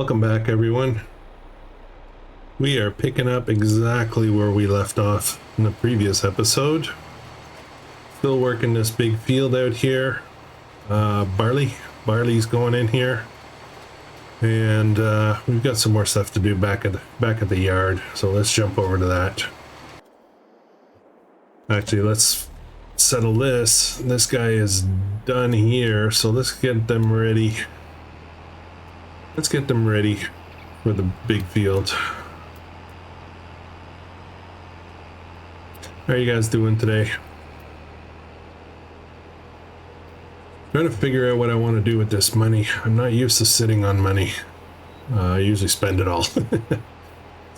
Welcome back, everyone. We are picking up exactly where we left off in the previous episode. Still working this big field out here. Barley's going in here, and we've got some more stuff to do back at the yard. So let's jump over to that. Actually, let's settle this. This guy is done here, so let's get them ready. Let's get them ready for the big field. How are you guys doing today? Trying to figure out what I want to do with this money. I'm not used to sitting on money. I usually spend it all.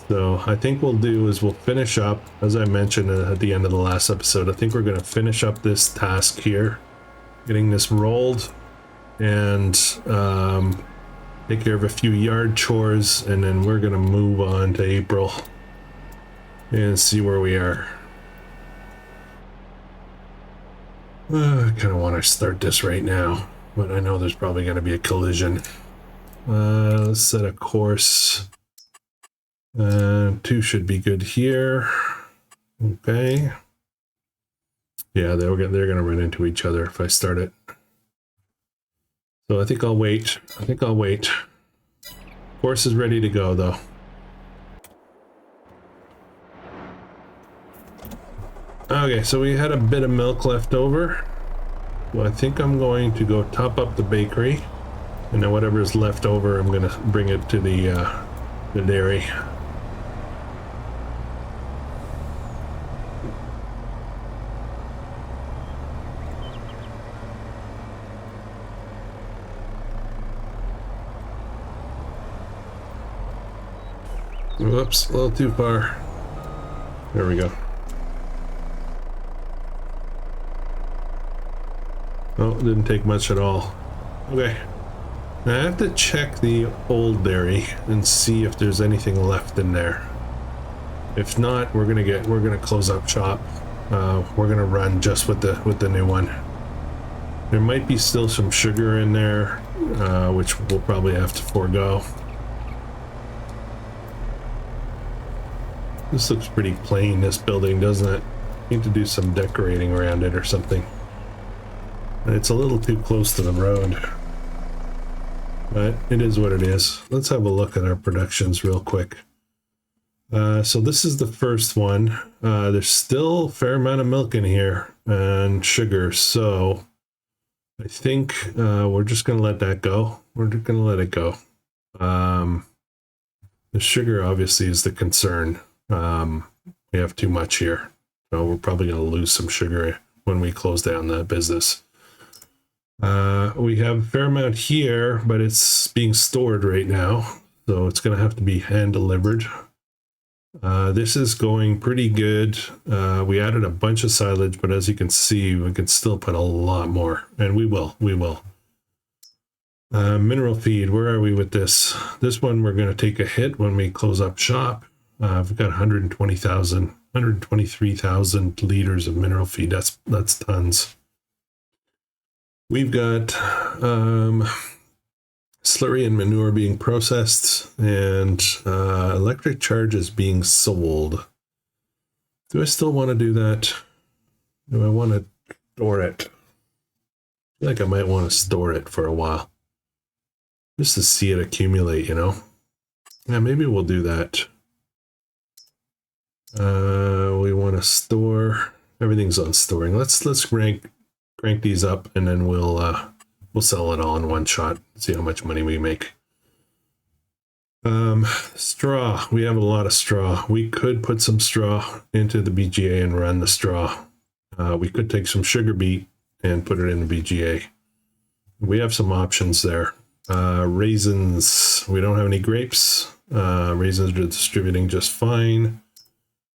So I think we'll do is we'll finish up, as I mentioned at the end of the last episode, I think we're going to finish up this task here, getting this rolled, and take care of a few yard chores, and then we're going to move on to April and see where we are. I kind of want to start this right now, but I know there's probably going to be a collision. Let's set a course. 2 should be good here. Okay. Yeah, they're gonna run into each other if I start it. So I think I'll wait. Course is ready to go though. Okay, so we had a bit of milk left over. So I think I'm going to go top up the bakery, and then whatever is left over, I'm gonna bring it to the dairy. Whoops, a little too far. There we go. Oh, it didn't take much at all. Okay. Now I have to check the old dairy and see if there's anything left in there. If not, we're gonna close up shop. We're gonna run just with the new one. There might be still some sugar in there, which we'll probably have to forego. This looks pretty plain, this building, doesn't it? Need to do some decorating around it or something. It's a little too close to the road, but it is what it is. Let's have a look at our productions real quick. So this is the first one. There's still a fair amount of milk in here and sugar, so I think we're just gonna let that go. We're just gonna let it go. The sugar obviously is the concern. We have too much here, so we're probably going to lose some sugar when we close down the business. We have a fair amount here, but it's being stored right now, so it's going to have to be hand delivered. This is going pretty good. We added a bunch of silage, but as you can see, we can still put a lot more, and we will. Mineral feed, where are we with this? This one we're going to take a hit when we close up shop. We've got 123,000 liters of mineral feed. That's tons. We've got slurry and manure being processed, and electric charges being sold. Do I still want to do that? Do I want to store it? I feel like I might want to store it for a while, just to see it accumulate, you know? Yeah, maybe we'll do that. We want to store. Everything's on storing. Let's crank these up, and then we'll sell it all in one shot. See how much money we make. Straw. We have a lot of straw. We could put some straw into the BGA and run the straw. We could take some sugar beet and put it in the BGA. We have some options there. Raisins. We don't have any grapes. Raisins are distributing just fine.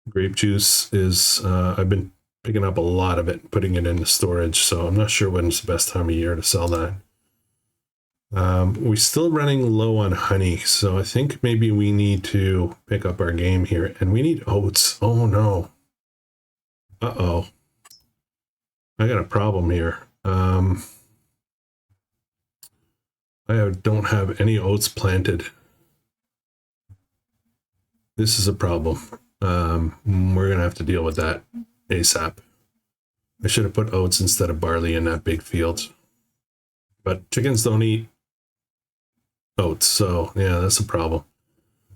Grape juice is, I've been picking up a lot of it, putting it into storage, so I'm not sure when's the best time of year to sell that. We're still running low on honey, so I think maybe we need to pick up our game here, and we need oats. Oh no. Uh-oh. I got a problem here. I don't have any oats planted. This is a problem. We're gonna have to deal with that ASAP. I should have put oats instead of barley in that big field. But chickens don't eat oats, so yeah, that's a problem.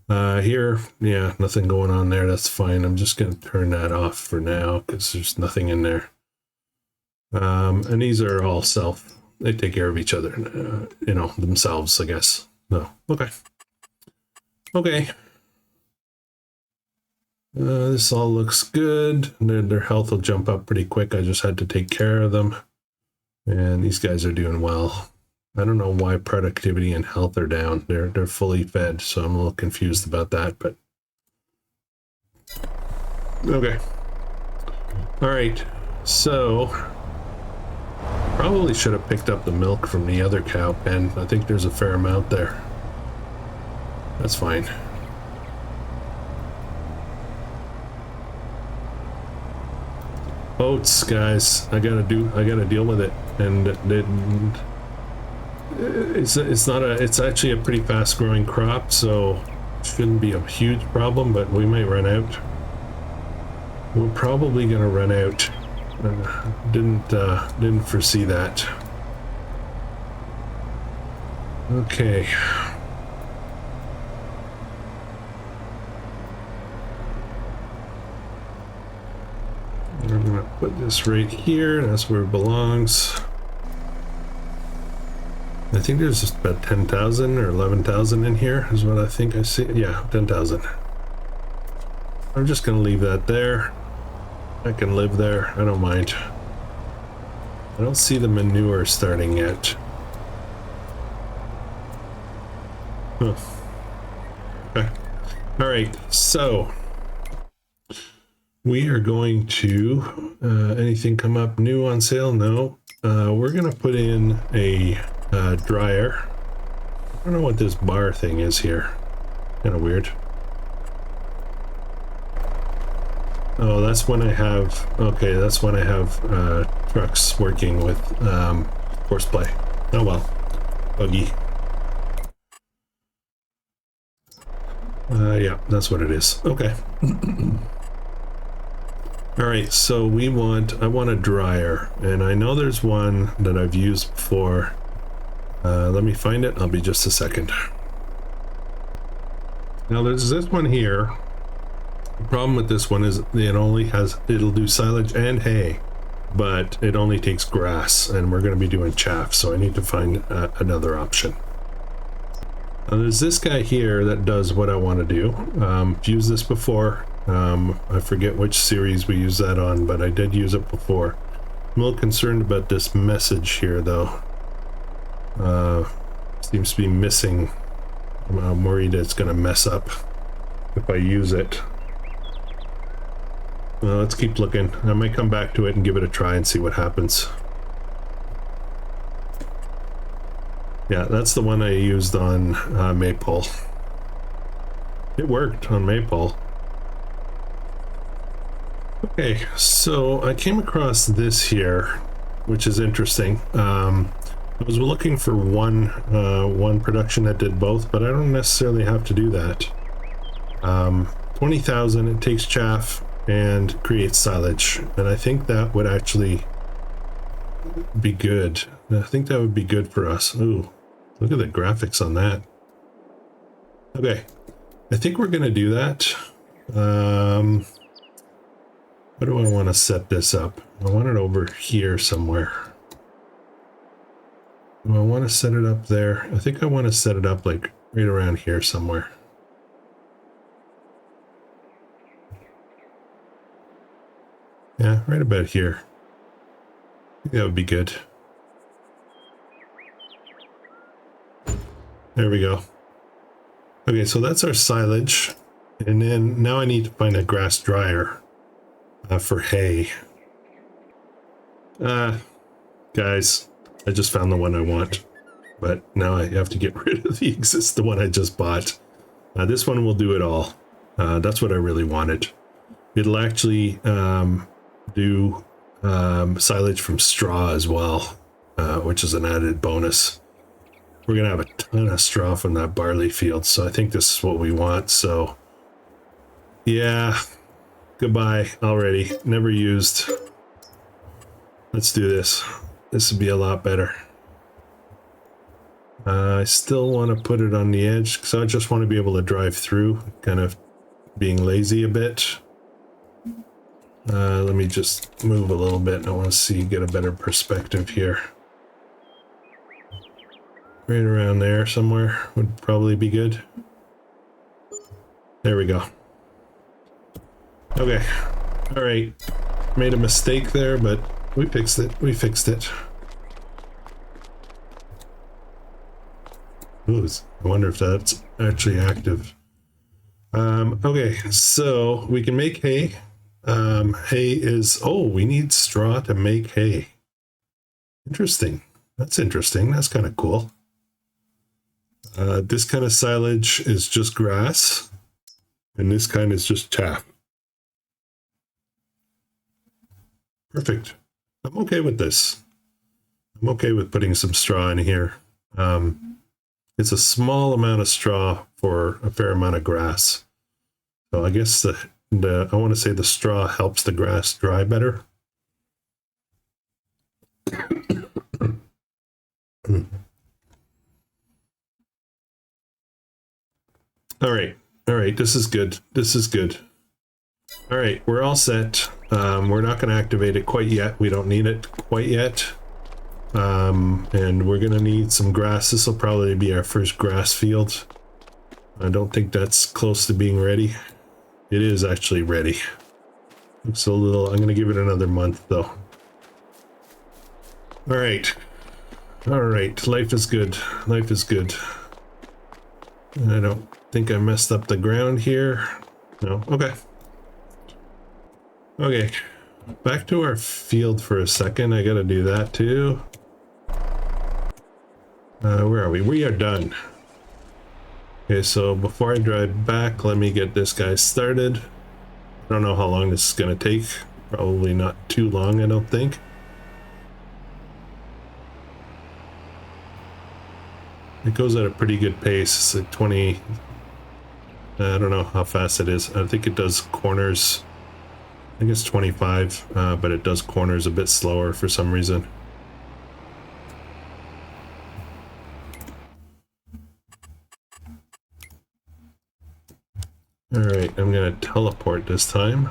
Here, yeah, nothing going on there. That's fine. I'm just gonna turn that off for now because there's nothing in there. And these are all self. They take care of each other, you know, themselves, I guess. No, okay. Okay. This all looks good. Their health will jump up pretty quick. I just had to take care of them. And these guys are doing well. I don't know why productivity and health are down. They're fully fed, so I'm a little confused about that, but okay. All right. So probably should have picked up the milk from the other cow pen. I think there's a fair amount there. That's fine. Oats, guys. I gotta deal with it, and it's actually a pretty fast growing crop, so it shouldn't be a huge problem, but we might run out. We're probably gonna run out. Didn't foresee that. Okay. I'm gonna put this right here. That's where it belongs. I think there's just about 10,000 or 11,000 in here is what I think I see. Yeah, 10,000. I'm just gonna leave that there. I can live there. I don't mind. I don't see the manure starting yet. Huh. Okay. All right. So we are going to, anything come up new on sale? No. We're going to put in a dryer. I don't know what this bar thing is here. Kind of weird. Oh, that's when I have, okay, that's when I have trucks working with horseplay. Oh well, buggy. Yeah, that's what it is. Okay. All right, so I want a dryer, and I know there's one that I've used before. Let me find it. I'll be just a second. Now there's this one here. The problem with this one is it'll do silage and hay, but it only takes grass, and we're going to be doing chaff, so I need to find another option. Now there's this guy here that does what I want to do. I've used this before. I forget which series we used that on, but I did use it before. I'm a little concerned about this message here, though. Seems to be missing. I'm worried it's going to mess up if I use it. Let's keep looking. I might come back to it and give it a try and see what happens. Yeah, that's the one I used on Maple. It worked on Maple. Okay, so I came across this here, which is interesting. I was looking for one production that did both, but I don't necessarily have to do that. 20,000, it takes chaff and creates silage, and I think that would actually be good. I think that would be good for us. Ooh, look at the graphics on that. Okay, I think we're gonna do that. How do I want to set this up? I want it over here somewhere. Do I want to set it up there? I think I want to set it up like right around here somewhere. Yeah, right about here. I think that would be good. There we go. Okay, so that's our silage. And then now I need to find a grass dryer for hay. Guys, I just found the one I want. But now I have to get rid of the one I just bought. This one will do it all. That's what I really wanted. It'll actually do silage from straw as well, which is an added bonus. We're gonna have a ton of straw from that barley field, so I think this is what we want. So Yeah, goodbye already. Never used. Let's do this. This would be a lot better. I still want to put it on the edge because I just want to be able to drive through, kind of being lazy a bit. Let me just move a little bit. I want to see, get a better perspective here. Right around there somewhere would probably be good. There we go. Okay. All right. Made a mistake there, but we fixed it. We fixed it. Ooh, I wonder if that's actually active. Okay, so we can make hay. Hay is, oh, we need straw to make hay. Interesting. That's interesting. That's kind of cool. This kind of silage is just grass, and this kind is just chaff. Perfect. I'm okay with this. I'm okay with putting some straw in here. It's a small amount of straw for a fair amount of grass. So I guess I want to say the straw helps the grass dry better. All right, this is good. This is good. All right, we're all set. We're not going to activate it quite yet. We don't need it quite yet. And we're going to need some grass. This will probably be our first grass field. I don't think that's close to being ready. It is actually ready. Looks a little, I'm going to give it another month though. All right. All right, life is good. Life is good. I don't think I messed up the ground here. No, okay. Okay, back to our field for a second. I gotta do that too. Where are we? We are done. Okay, so before I drive back, let me get this guy started. I don't know how long this is gonna take. Probably not too long, I don't think. It goes at a pretty good pace. It's like 20. I don't know how fast it is. I think it does corners. I think it's 25, but it does corners a bit slower for some reason. All right, I'm gonna teleport this time.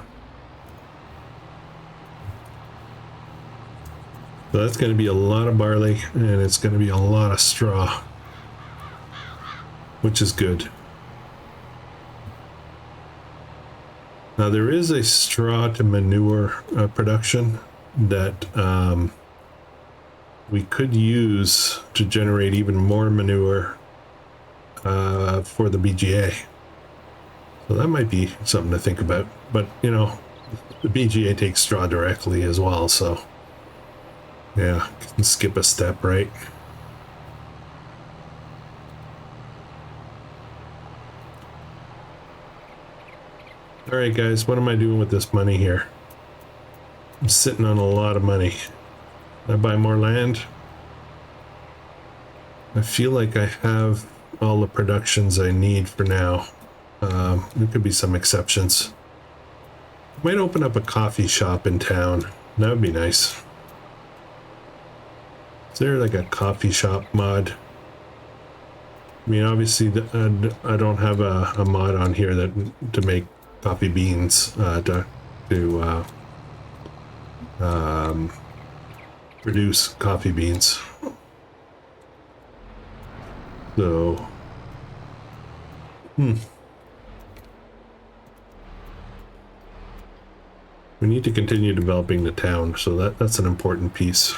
So that's gonna be a lot of barley, and it's gonna be a lot of straw, which is good. Now there is a straw to manure production that we could use to generate even more manure for the BGA. So that might be something to think about. But, you know, the BGA takes straw directly as well, so yeah, can skip a step, right? All right, guys, what am I doing with this money here? I'm sitting on a lot of money. Can I buy more land? I feel like I have all the productions I need for now. There could be some exceptions. Might open up a coffee shop in town. That would be nice. Is there like a coffee shop mod? I mean, obviously, I don't have a mod on here that to make coffee beans to produce coffee beans. So, we need to continue developing the town, so that's an important piece.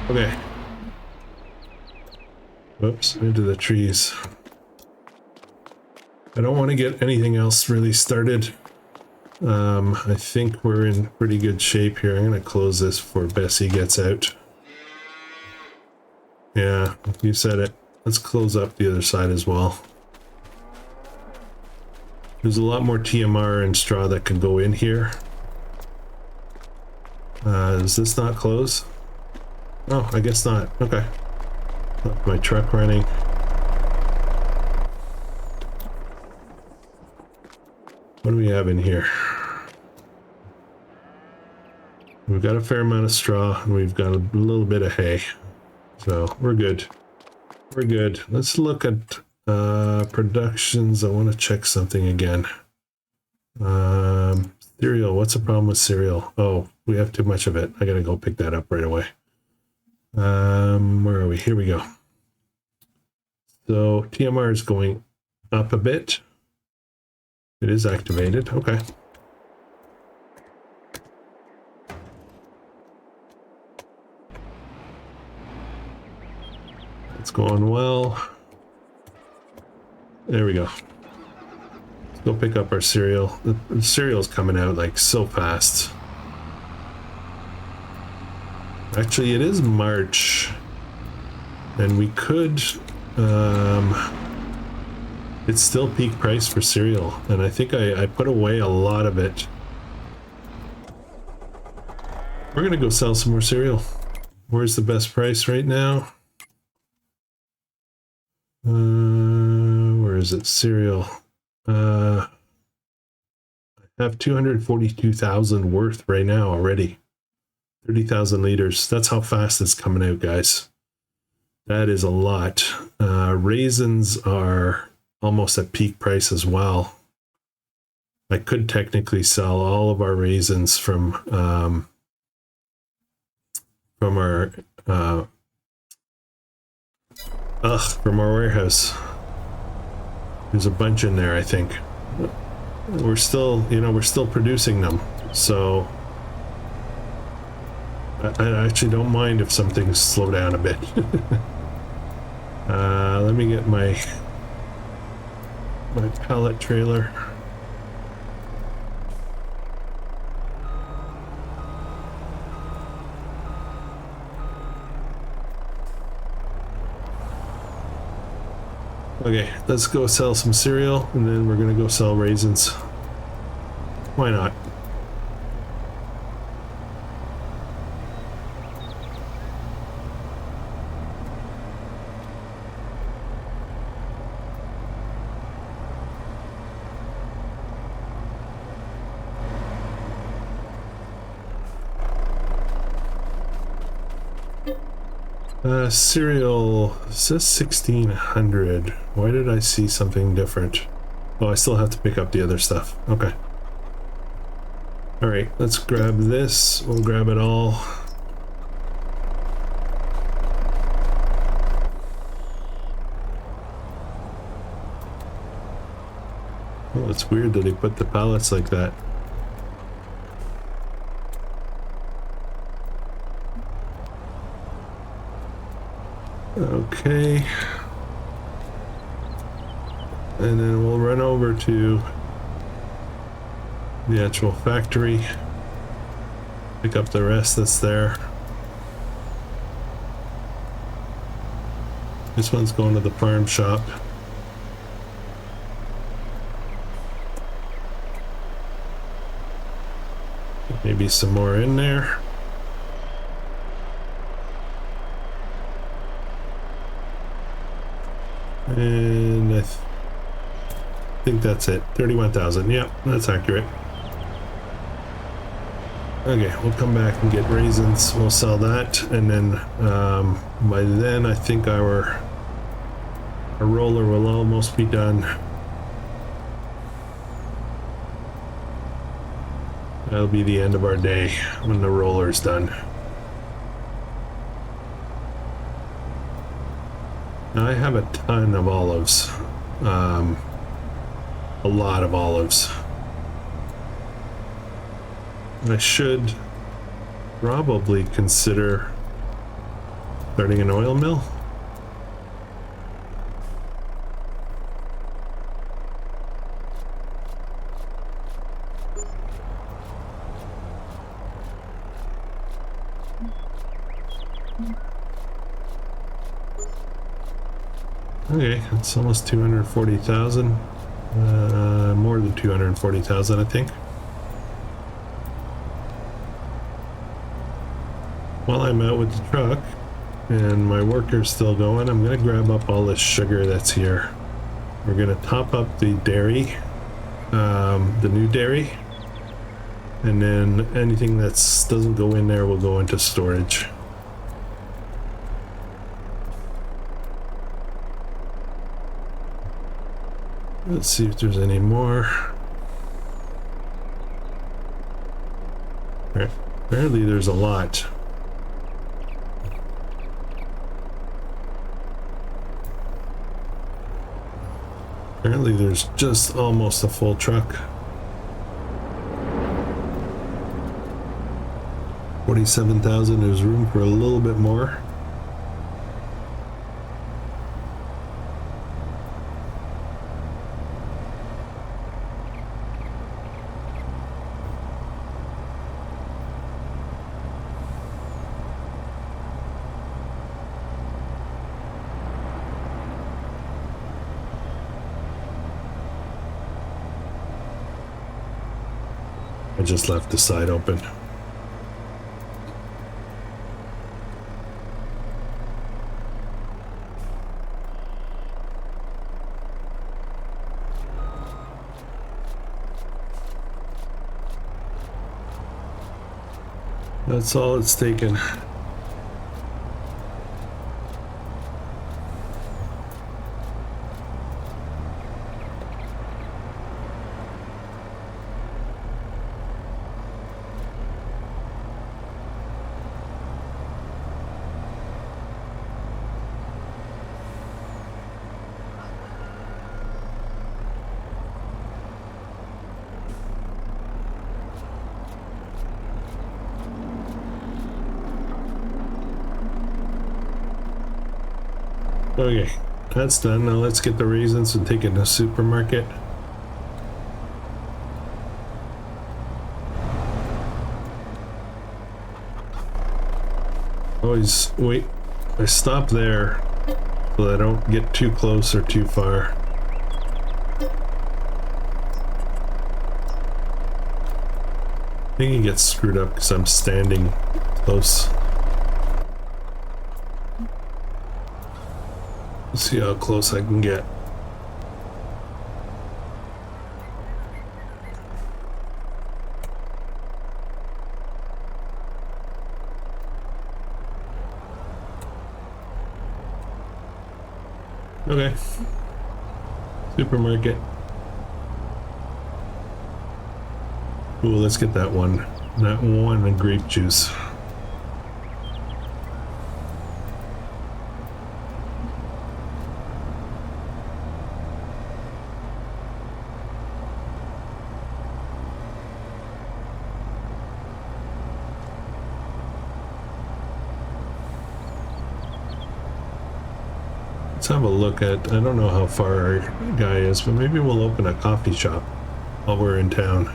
Okay. Whoops, into the trees. I don't want to get anything else really started. I think we're in pretty good shape here. I'm going to close this before Bessie gets out. Yeah, you said it. Let's close up the other side as well. There's a lot more TMR and straw that can go in here. Does this not close? Oh, I guess not. Okay. Left my truck running. What do we have in here? We've got a fair amount of straw, and we've got a little bit of hay. So we're good. We're good. Let's look at productions. I want to check something again. Cereal. What's the problem with cereal? Oh, we have too much of it. I gotta go pick that up right away. Where are we? Here we go. So TMR is going up a bit. It is activated. Okay. It's going well. There we go. Let's go pick up our cereal. The cereal's coming out like so fast. Actually, it is March, and we could, it's still peak price for cereal, and I think I put away a lot of it. We're gonna go sell some more cereal. Where's the best price right now? Where is it? Cereal. I have 242,000 worth right now already. 30,000 liters. That's how fast it's coming out, guys. That is a lot. Raisins are almost at peak price as well. I could technically sell all of our raisins from our from our warehouse. There's a bunch in there, I think. We're still, we're still producing them, so I actually don't mind if some things slow down a bit. Let me get my pallet trailer. Okay, let's go sell some cereal, and then we're gonna go sell raisins. Why not? Cereal says 1600. Why did I see something different? Oh, I still have to pick up the other stuff. Okay. All right, let's grab this. We'll grab it all. Oh, it's weird that they put the pallets like that. Okay, and then we'll run over to the actual factory, pick up the rest that's there. This one's going to the farm shop. Maybe some more in there. And I think that's it. 31,000. Yep, that's accurate. Okay, we'll come back and get raisins. We'll sell that, and then by then I think our roller will almost be done. That'll be the end of our day when the roller's done. Now I have a ton of olives, a lot of olives. I should probably consider starting an oil mill. Okay, it's almost 240,000. More than 240,000, I think. While I'm out with the truck, And my worker's still going. I'm gonna grab up all this sugar that's here. We're gonna top up the dairy, the new dairy, and then anything that doesn't go in there will go into storage. Let's see if there's any more. Apparently there's a lot. Apparently there's just almost a full truck. 47,000, there's room for a little bit more. I just left the side open. That's all it's taken. Okay, that's done. Now let's get the raisins and take it to the supermarket. Always wait. I stop there so that I don't get too close or too far. I think it gets screwed up because I'm standing close. Let's see how close I can get. Okay. Supermarket. Ooh, let's get that one. That one and grape juice. Let's have a look at, I don't know how far our guy is, but maybe we'll open a coffee shop while we're in town.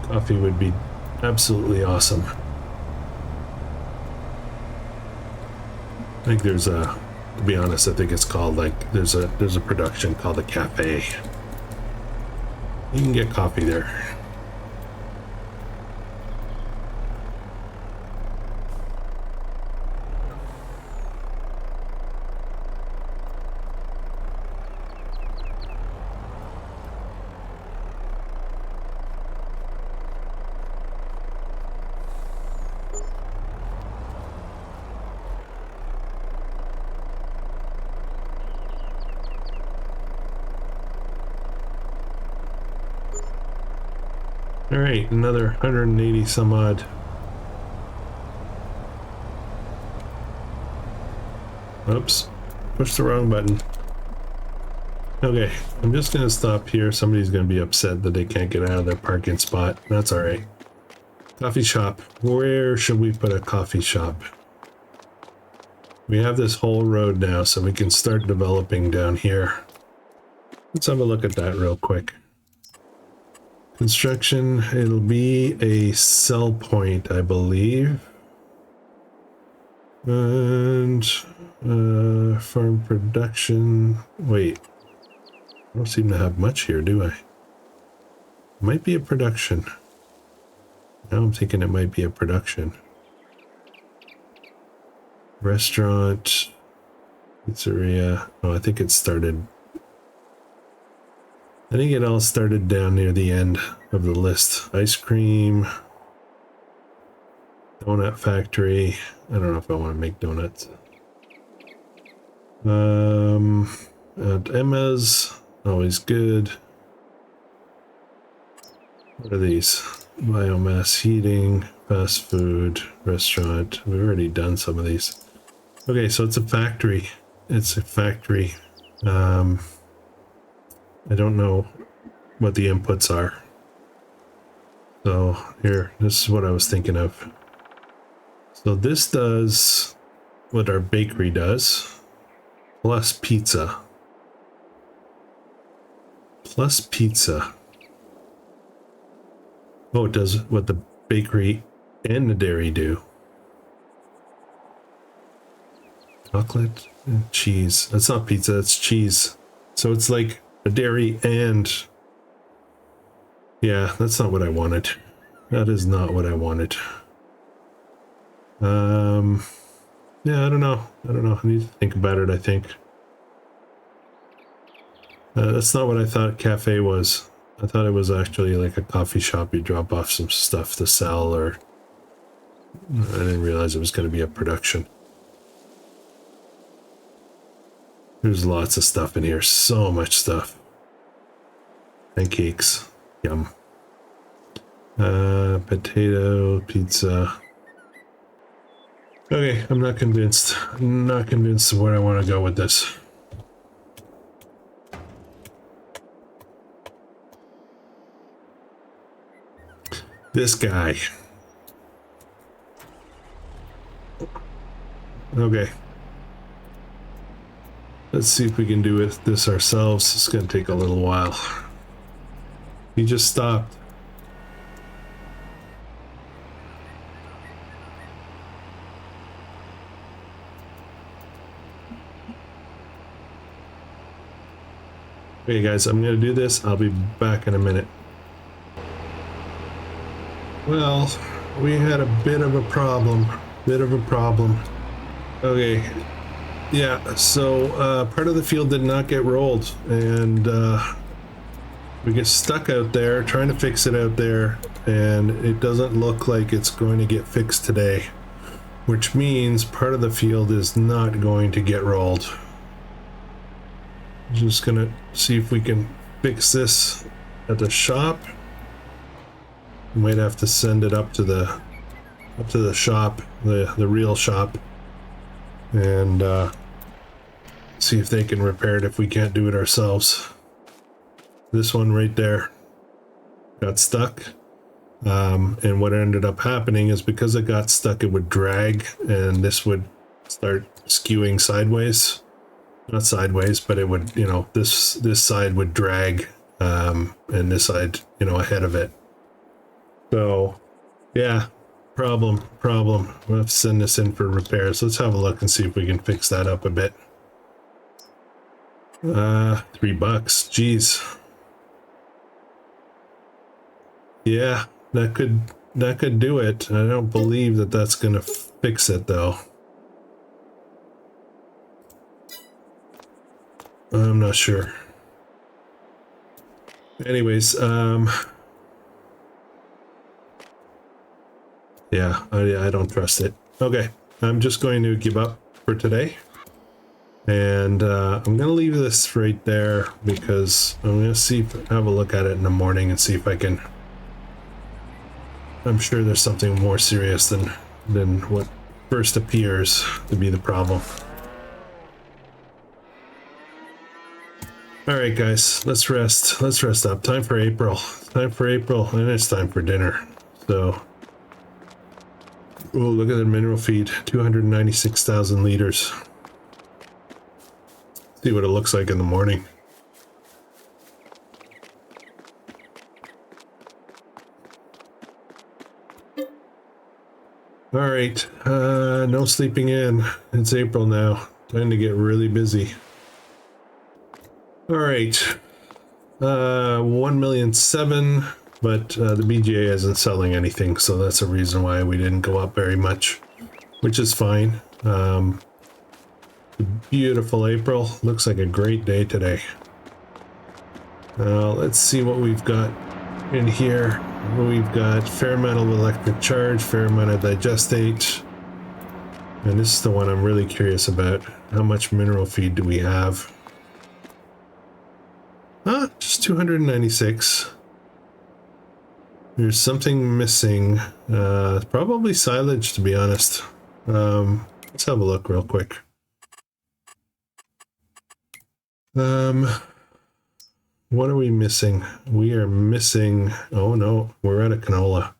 Coffee would be absolutely awesome. I think there's a, to be honest, I think it's called like, there's a production called a cafe. You can get coffee there. All right, another 180 some odd. Oops, pushed the wrong button. Okay, I'm just gonna stop here. Somebody's gonna be upset that they can't get out of their parking spot. That's all right. Coffee shop. Where should we put a coffee shop? We have this whole road now, so we can start developing down here. Let's have a look at that real quick. Construction, it'll be a sell point, I believe. And farm production. Wait, I don't seem to have much here, do I? Might be a production. Now I'm thinking it might be a production. Restaurant, pizzeria. Oh, I think it started. I think it all started down near the end of the list. Ice cream, donut factory. I don't know if I want to make donuts. At Emma's, always good. What are these? Biomass heating, fast food, restaurant. We've already done some of these. Okay, so it's a factory. It's a factory. I don't know what the inputs are. So here, this is what I was thinking of. So this does what our bakery does, plus pizza. Plus pizza. Oh, it does what the bakery and the dairy do. Chocolate and cheese. That's not pizza, that's cheese. So it's like a dairy and... Yeah, that's not what I wanted. That is not what I wanted. Yeah, I don't know. I need to think about it, I think. That's not what I thought cafe was. I thought it was actually like a coffee shop. You drop off some stuff to sell, or... I didn't realize it was going to be a production. There's lots of stuff in here. So much stuff. Pancakes. Yum. Potato, pizza. Okay, I'm not convinced. I'm not convinced of where I want to go with this. This guy. Okay. Let's see if we can do this ourselves. It's going to take a little while. He just stopped. Okay guys, I'm going to do this. I'll be back in a minute. Well, we had a bit of a problem. Okay. Yeah, so part of the field did not get rolled, and we get stuck out there trying to fix it out there, and it doesn't look like it's going to get fixed today, which means part of the field is not going to get rolled. Just gonna see if we can fix this at the shop. Might have to send it up to the shop, the real shop, and see if they can repair it if we can't do it ourselves. This one right there got stuck, and what ended up happening is because it got stuck, it would drag, and this would start skewing sideways. Not sideways, but it would, you know, this side would drag, and this side, you know, ahead of it. So, yeah, problem. We'll have to send this in for repairs. Let's have a look and see if we can fix that up a bit. $3, jeez. Yeah, that could do it. I don't believe that that's gonna fix it though. I'm not sure. Anyways, yeah, I don't trust it. Okay, I'm just going to give up for today. And I'm going to leave this right there because I'm going to have a look at it in the morning and see if I can... I'm sure there's something more serious than what first appears to be the problem. Alright guys, let's rest. Let's rest up. Time for April. And it's time for dinner. So... Oh, look at the mineral feed. 296,000 liters. See what it looks like in the morning. Alright, no sleeping in. It's April now. Time to get really busy. Alright. 1,000,007, but the BGA isn't selling anything, so that's a reason why we didn't go up very much, which is fine. Beautiful April. Looks like a great day today. Let's see what we've got in here. We've got fair amount of electric charge, fair amount of digestate. And this is the one I'm really curious about. How much mineral feed do we have? Just 296. There's something missing. Probably silage, to be honest. Let's have a look real quick. What are we missing? We are missing... Oh no, we're out of canola.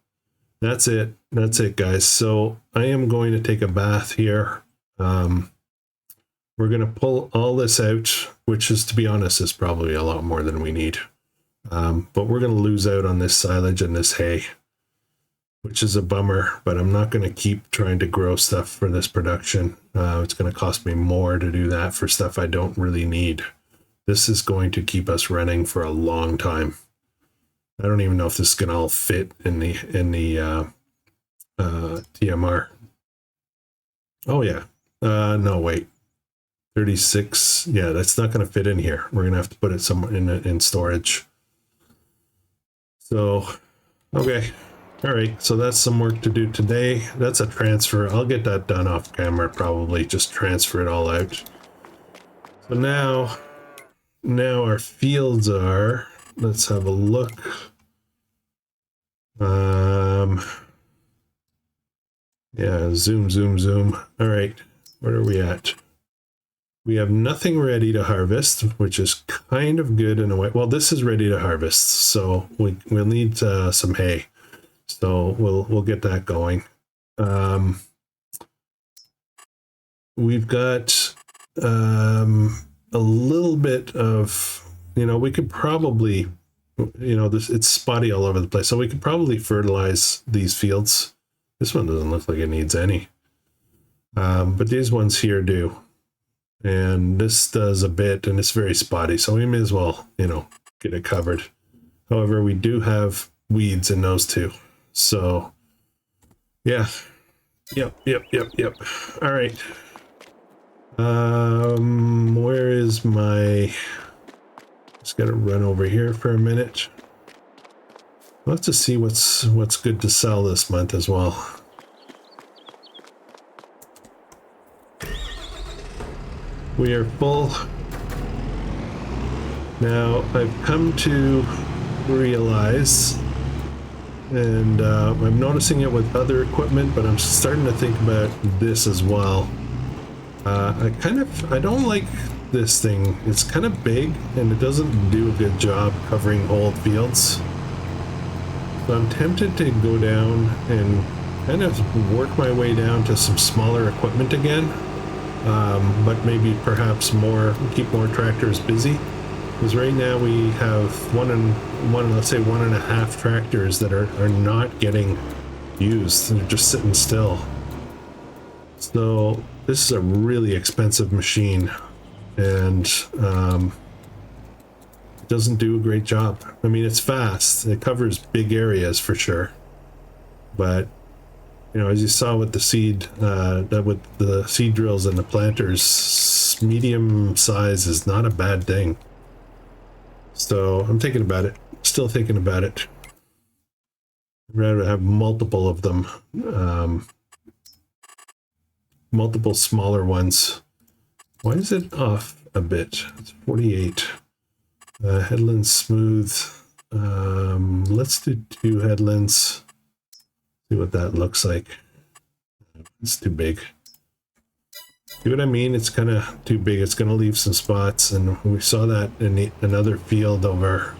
That's it. That's it, guys. So I am going to take a bath here. We're going to pull all this out, which is, to be honest, is probably a lot more than we need. But we're going to lose out on this silage and this hay, which is a bummer, but I'm not going to keep trying to grow stuff for this production. It's going to cost me more to do that for stuff I don't really need. This is going to keep us running for a long time. I don't even know if this is going to all fit in the TMR. Oh yeah. No, wait. 36. Yeah, that's not going to fit in here. We're going to have to put it somewhere in storage. So, okay. All right. So that's some work to do today. That's a transfer. I'll get that done off camera, probably. Just transfer it all out. So now our fields are, let's have a look. Yeah, zoom. All right. Where are we at? We have nothing ready to harvest, which is kind of good in a way. Well, this is ready to harvest, so we'll need some hay. So we'll get that going. We've got a little bit of, we could probably, it's spotty all over the place, so we could probably fertilize these fields. This one doesn't look like it needs any, but these ones here do. And this does a bit, and it's very spotty, so we may as well, get it covered. However, we do have weeds in those two. So, yeah. Yep. All right. Where is my... Just gotta run over here for a minute. I'll have to see what's good to sell this month as well. We are full. Now, I've come to realize, and I'm noticing it with other equipment, but I'm starting to think about this as well. I don't like this thing. It's kind of big, and it doesn't do a good job covering whole fields. So I'm tempted to go down and kind of work my way down to some smaller equipment again. But maybe perhaps keep more tractors busy, because right now we have let's say 1.5 tractors that are not getting used. They're just sitting still. So this is a really expensive machine, and it doesn't do a great job. I mean, it's fast. It covers big areas for sure, but as you saw with the seed, with the seed drills and the planters, medium size is not a bad thing. So I'm thinking about it. Still thinking about it. I'd rather have multiple of them, multiple smaller ones. Why is it off a bit? It's 48. Headlands smooth. Let's do 2 headlands. See what that looks like. It's too big. See what I mean? It's kind of too big. It's going to leave some spots, and we saw that in another field over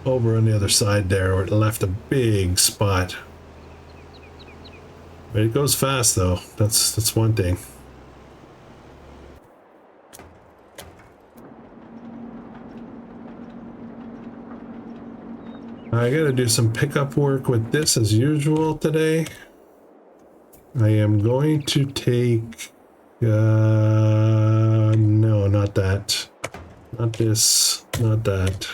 on the other side there, where it left a big spot. But it goes fast, though. That's one thing. I gotta do some pickup work with this as usual today. I am going to take... no, not that. Not this. Not that.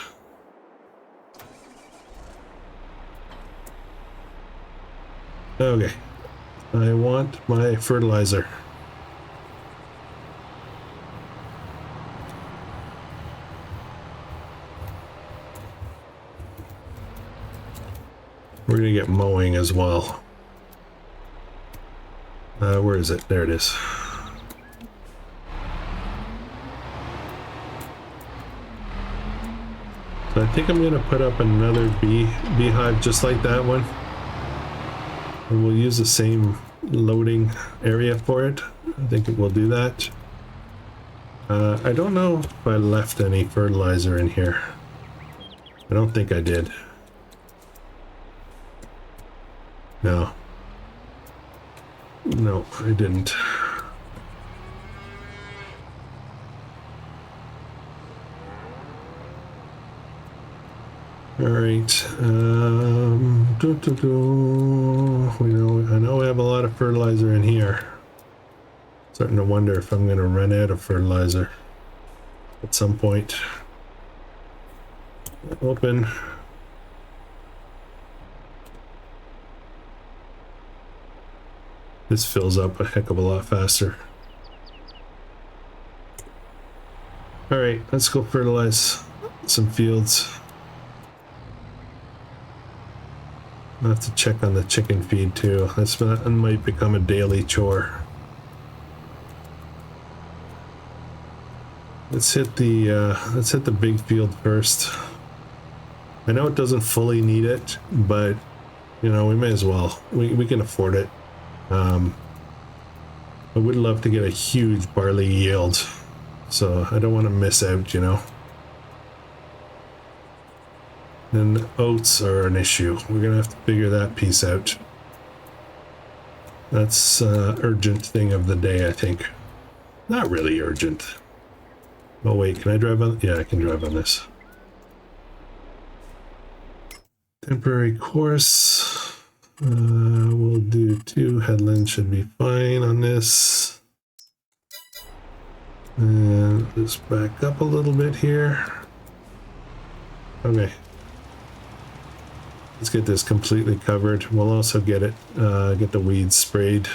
Okay. I want my fertilizer. We're gonna get mowing as well. Where is it? There it is. So I think I'm gonna put up another beehive just like that one. And we'll use the same loading area for it. I think it will do that. I don't know if I left any fertilizer in here. I don't think I did. No. No, I didn't. All right. I know we have a lot of fertilizer in here. Starting to wonder if I'm going to run out of fertilizer at some point. Open. This fills up a heck of a lot faster. All right, let's go fertilize some fields. I'll have to check on the chicken feed too. That might become a daily chore. Let's hit the big field first. I know it doesn't fully need it, but you know, we may as well. We can afford it. I would love to get a huge barley yield, so I don't want to miss out, you know. And oats are an issue. We're gonna have to figure that piece out. That's urgent thing of the day, I think. Not really urgent. Oh wait, can I drive on? Yeah, I can drive on this. Temporary course. We'll do 2 headlands, should be fine on this. And just back up a little bit here. Okay. Let's get this completely covered. We'll also get it, get the weeds sprayed.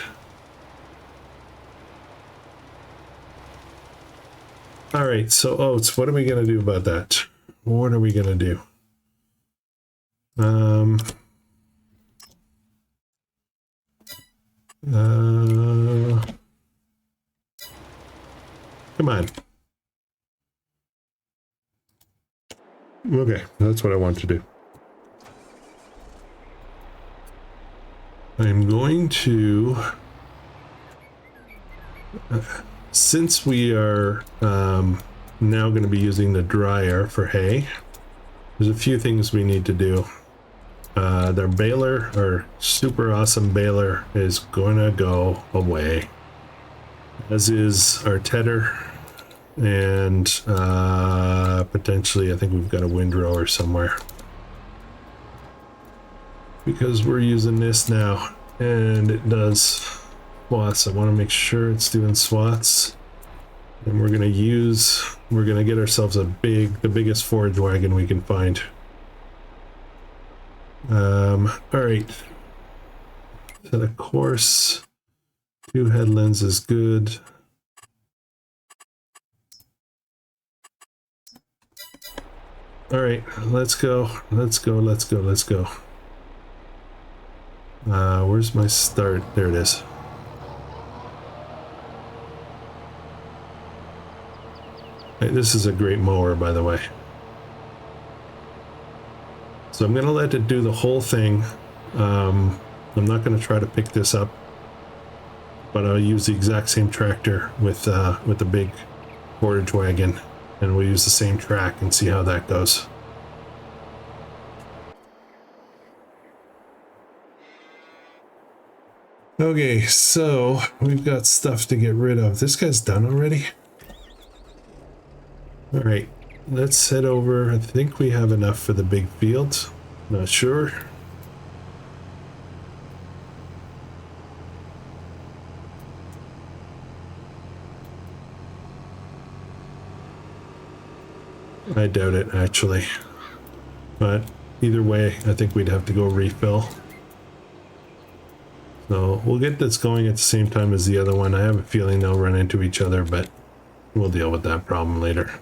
All right, so oats, what are we gonna do about that? What are we gonna do? Come on. Okay, that's what I want to do. I'm going to, since we are now going to be using the dryer for hay, there's a few things we need to do. Their baler, our super awesome baler, is going to go away, as is our tedder, and potentially I think we've got a windrower somewhere, because we're using this now and it does swaths. I want to make sure it's doing swaths, and we're going to get ourselves the biggest forage wagon we can find. All right, set a course. 2 headlands is good. All right, let's go. Where's my start? There it is. Hey, this is a great mower, by the way. So I'm gonna let it do the whole thing. I'm not gonna try to pick this up, but I'll use the exact same tractor with the big forage wagon, and we'll use the same track and see how that goes. Okay, so we've got stuff to get rid of. This guy's done already? All right, let's head over. I think we have enough for the big fields. Not sure. I doubt it, actually. But either way, I think we'd have to go refill. So we'll get this going at the same time as the other one. I have a feeling they'll run into each other, but we'll deal with that problem later.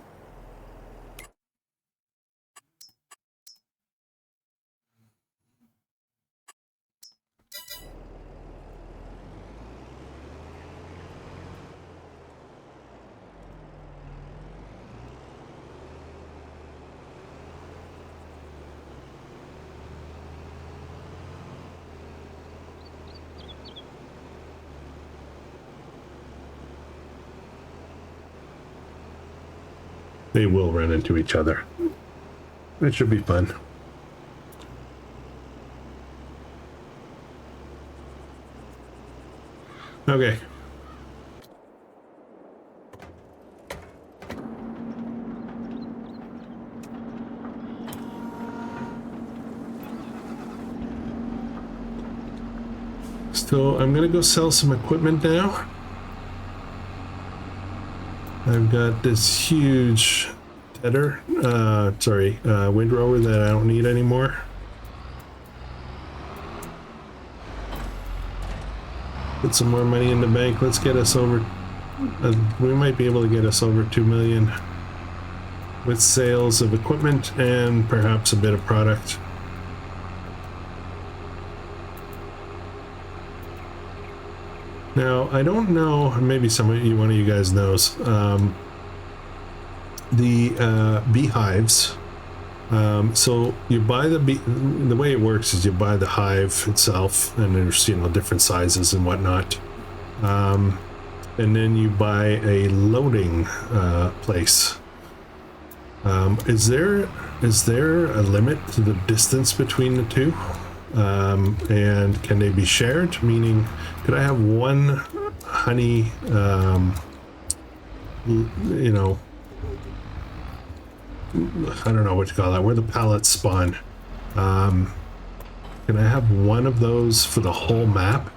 They will run into each other. It should be fun. Okay. So I'm gonna go sell some equipment now. I've got this huge tedder, windrower that I don't need anymore. Put some more money in the bank. Let's get us over, we might be able to get us over 2 million with sales of equipment and perhaps a bit of product. Now, I don't know, maybe one of you guys knows, the beehives. So you buy the way it works is you buy the hive itself, and there's, you know, different sizes and whatnot. And then you buy a loading place. Is there a limit to the distance between the two? And can they be shared? Meaning, could I have one honey, you know, I don't know what you call that, where the pallets spawn. Can I have one of those for the whole map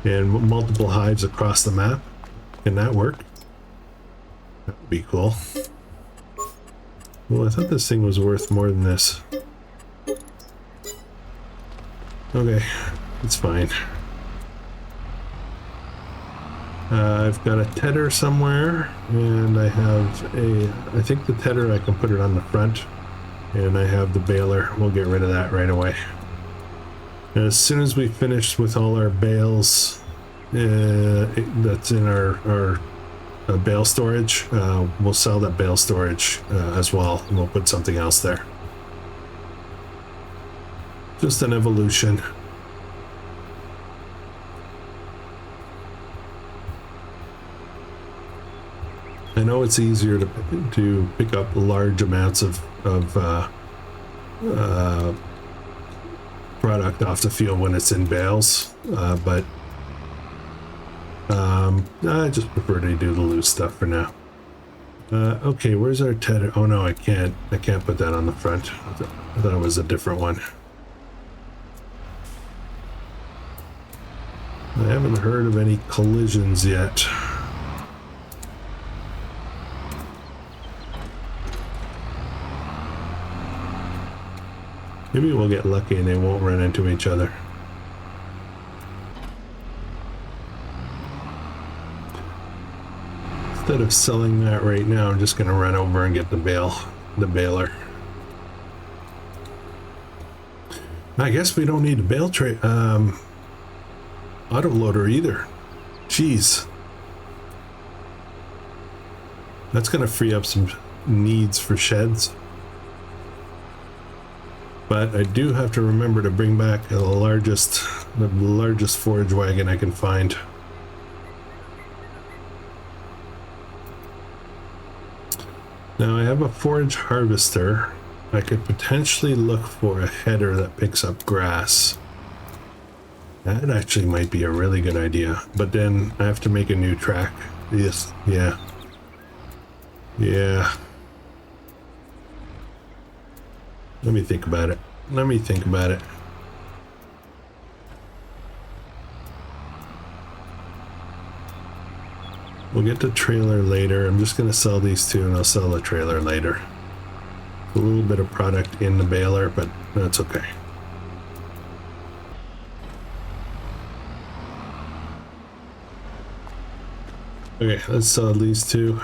and multiple hives across the map? Can that work? That would be cool. Well, I thought this thing was worth more than this. Okay, it's fine. I've got a tedder somewhere, and I think the tedder, I can put it on the front, and I have the baler. We'll get rid of that right away. And as soon as we finish with all our bales, that's in our bale storage, we'll sell that bale storage as well, and we'll put something else there. Just an evolution. I know it's easier to pick up large amounts of product off the field when it's in bales, but I just prefer to do the loose stuff for now. Okay, where's our tedder? Oh no, I can't put that on the front. I thought it was a different one. I haven't heard of any collisions yet. Maybe we'll get lucky and they won't run into each other. Instead of selling that right now, I'm just going to run over and get the baler. I guess we don't need a bale tray, autoloader either. Jeez. That's going to free up some needs for sheds. But I do have to remember to bring back the largest forage wagon I can find. Now I have a forage harvester. I could potentially look for a header that picks up grass. That actually might be a really good idea, but then I have to make a new track. Yes, yeah. Let me think about it. We'll get the trailer later. I'm just going to sell these two and I'll sell the trailer later. A little bit of product in the baler, but that's okay. Okay, let's sell these two.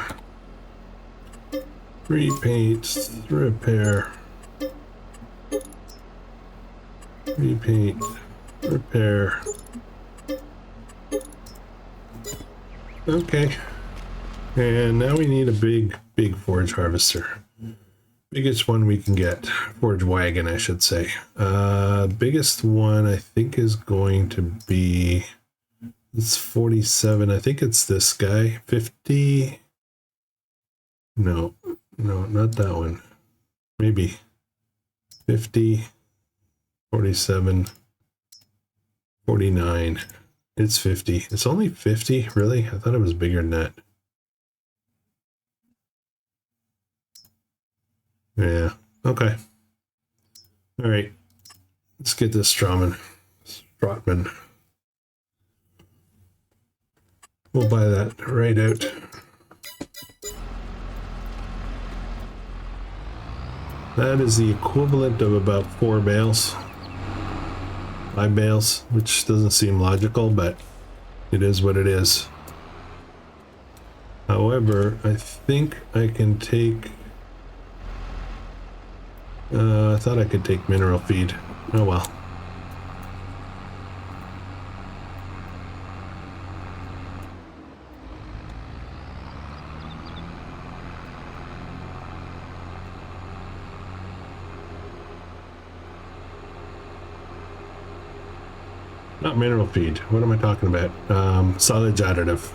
Repaint, repair. Repaint, repair. Okay. And now we need a big forage harvester. Biggest one we can get. Forage wagon, I should say. Biggest one I think is going to be... It's 47. I think it's this guy. 50... No. No, not that one. Maybe 50, 47, 49. It's 50. It's only 50? Really? I thought it was bigger than that. Yeah. Okay. All right. Let's get this Strawman. We'll buy that right out. That is the equivalent of about 4 bales. 5 bales, which doesn't seem logical, but it is what it is. However, I think I can take... I thought I could take mineral feed. Oh well. Not mineral feed. What am I talking about? Silage additive.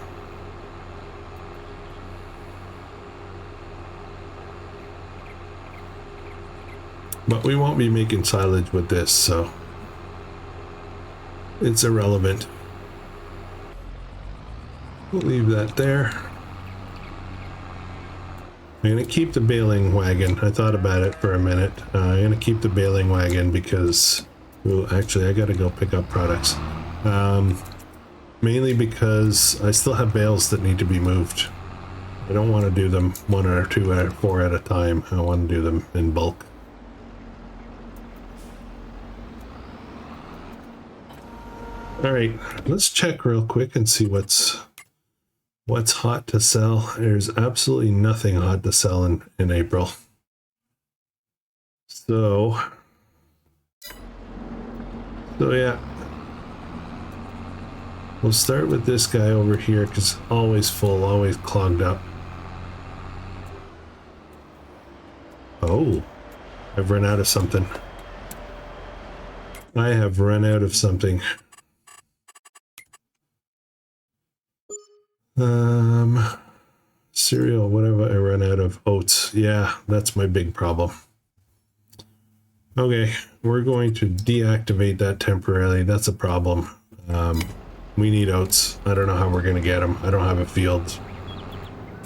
But we won't be making silage with this, so it's irrelevant. We'll leave that there. I'm going to keep the baling wagon. I thought about it for a minute. I'm going to keep the baling wagon because... Well, actually, I got to go pick up products. Mainly because I still have bales that need to be moved. I don't want to do them 1 or 2 or 4 at a time. I want to do them in bulk. All right, let's check real quick and see what's hot to sell. There's absolutely nothing hot to sell in April. So yeah, we'll start with this guy over here because always full, always clogged up. Oh, I've run out of something. I have run out of something. Cereal, whatever. I run out of oats. Yeah, that's my big problem. Okay, we're going to deactivate that temporarily. That's a problem. We need oats. I don't know how we're going to get them. I don't have a field.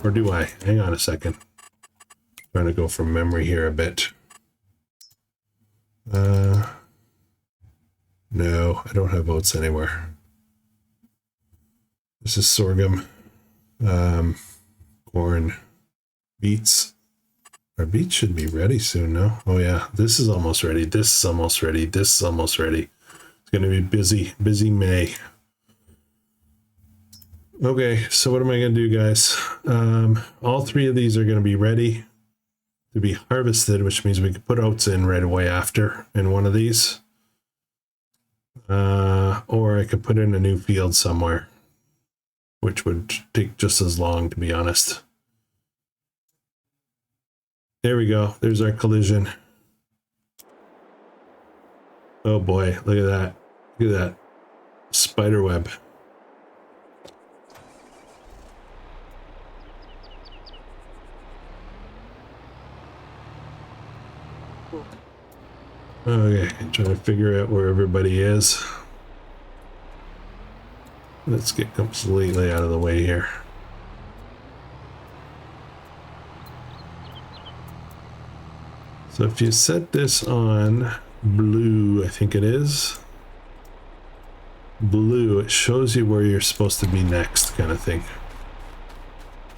Or do I? Hang on a second. Trying to go from memory here a bit. No, I don't have oats anywhere. This is sorghum. Corn. Beets. Our beets should be ready soon, no? Oh yeah, this is almost ready. This is almost ready. This is almost ready. It's going to be busy May. Okay, so what am I going to do, guys? All 3 of these are going to be ready to be harvested, which means we can put oats in right away after in one of these. Or I could put in a new field somewhere, which would take just as long, to be honest. There we go. There's our collision. Oh boy, look at that. Look at that. Spider web. Okay, trying to figure out where everybody is. Let's get completely out of the way here. So if you set this on blue, I think it is. Blue, it shows you where you're supposed to be next, kind of thing.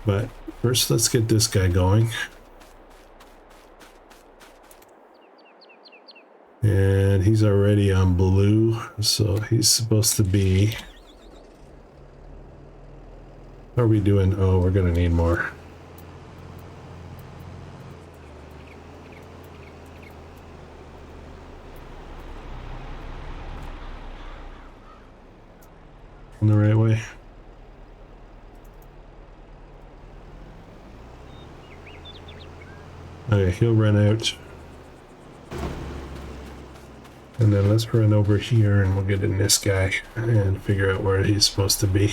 But first, let's get this guy going. And he's already on blue, so he's supposed to be... How are we doing? Oh, we're gonna need more. In the right way. Okay, he'll run out. And then let's run over here and we'll get in this guy and figure out where he's supposed to be.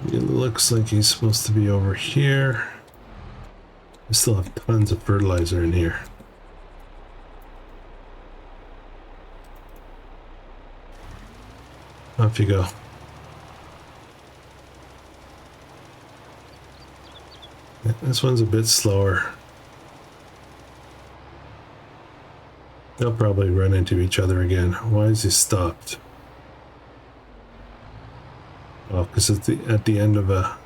It looks like he's supposed to be over here. I still have tons of fertilizer in here. Off you go. This one's a bit slower. They'll probably run into each other again. Why is he stopped? Oh, because it's at the end of a...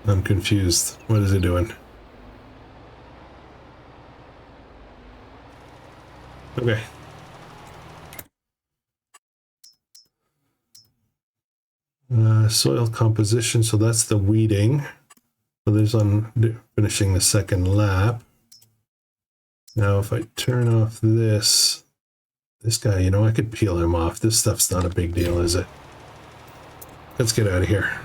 I'm confused. What is he doing? Okay. Soil composition, so that's the weeding. So there's on finishing the second lap. Now if I turn off this guy, you know, I could peel him off. This stuff's not a big deal, is it? Let's get out of here.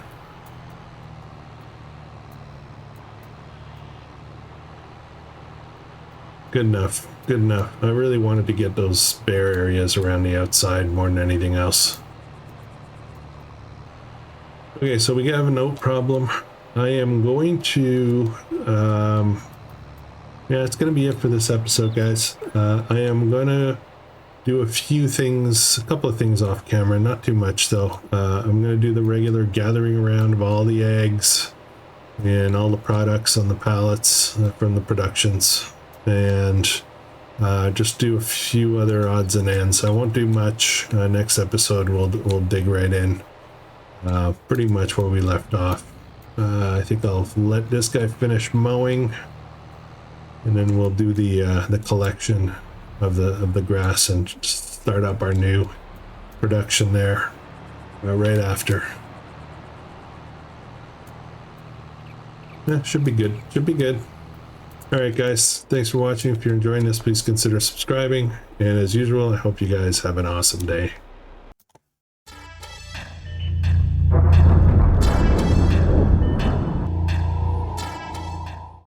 Good enough. Good enough. I really wanted to get those spare areas around the outside more than anything else. Okay, so we have a note problem. I am going to... yeah, it's going to be it for this episode, guys. I am going to do a few things, a couple of things off camera, not too much though. I'm going to do the regular gathering around of all the eggs and all the products on the pallets from the productions, and just do a few other odds and ends. I won't do much. Next episode we'll dig right in, pretty much where we left off. I think I'll let this guy finish mowing, and then we'll do the collection of the grass and start up our new production there right after. Yeah, should be good. Should be good. All right, guys. Thanks for watching. If you're enjoying this, please consider subscribing. And as usual, I hope you guys have an awesome day.